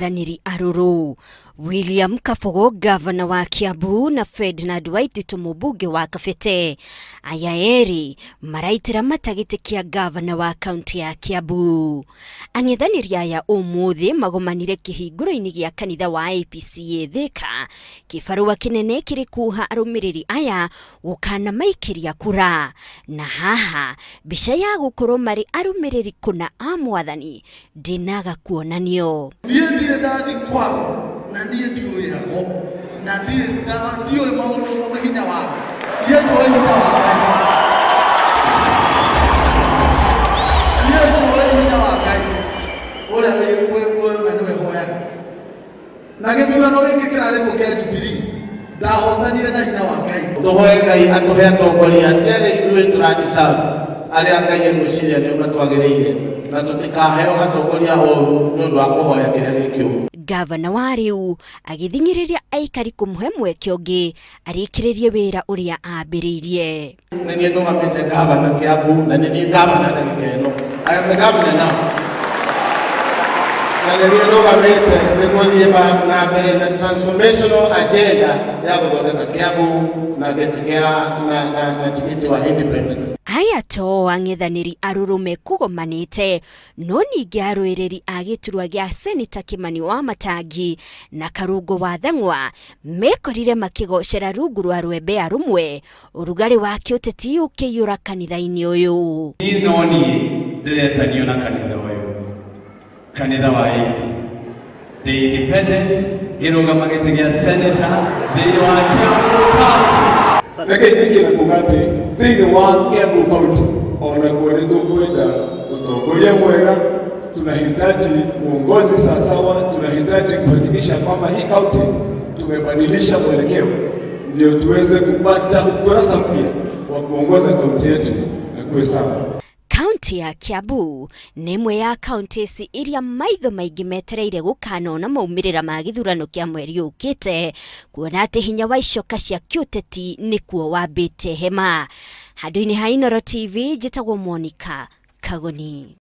ang'ethaniri aruru. William Kabogo, gavana wa Kiambu, na Ferdinand Waititu, mũmbunge wa Kabete. Aya eri maraitira matagiti kia gavana wa kaunti ya Kiambu. Ang'ethaniri aya umuthi magomanire kihinguro-ini gia kanitha wa APCA Thika. Kibarua kinene kiri kuha arumiriri aya gukana maikiria kura. Na haha bica ya gukorwo mari arumiriri kuna a mwathani ndinaga kuonanio. Ndiye ndathi kwao na ndiye ndiwirago na ndiye ndio maundu ma hinya wao yeye ndio hinya wao yeye ndio hinya wao ule wewe na niwe hoyaga na githura no wikikira le muke Jubilee ndahotanire na hinya wa Ngai tuhoe Ngai atuhe atongoria atiere ithuĩ tũradiserve aria Ngai ngwiciria nĩ matwagĩrĩire na tutikaheo atongoria oru nĩ ũndũ wa kũhoya kĩrĩa gĩkĩũru. Gavana wa riu agithingiriria aikari kumuhe mweke ũngĩ arĩkĩrĩrie wĩra ũrĩa ambĩrĩirie. Nĩ ndũgamĩte gavana Kiambu na nĩ gavana ndagĩka ĩno. I am the governor now. Na nĩ ndũgamĩte nĩgũthiĩ na mbere na transformational agenda ya gũthondeka Kiambu na gĩtĩkĩa na tigiti wa independent. Aya to ang'ethaniri arurume kugomanite no ningi arũĩrĩri a gĩturwa gĩa Senator Kimani wa Matangi na Karungo wa Theng'wa mekorire makigocera rungu rwa rwembea rumwe urugari wa kĩũteti ũkĩiyũra kanitha-inĩ ũyũ. Noni ndiretanio na kanitha ũyũ kanitha wa Waititu the independent gĩrũgama gĩtĩ gĩa Senator thĩinĩ wa Kiambu County. Lakini hiki ni kugati thĩinĩ wa Kiambu County ona kwani tukwenda utongoria mwega, tunahitaji uongozi sawasawa, tunahitaji kuhakikisha kwamba hii county tumebadilisha mwelekeo ndio tuweze kupata ukurasa mpya wa kuongoza county yetu na kuwe sawa. Kaunti ya Kiambu nĩ ĩmwe ya kaunti iria maitho maingĩ metereire gũkanona maumĩrĩra ma gĩthurano kĩa mweri ũkĩte, kuona atĩ hinya wa icoka cia kĩũteti nĩkuo wambĩte hema. Handũ-inĩ ha Inooro TV njĩtagwo Monica Kagoni.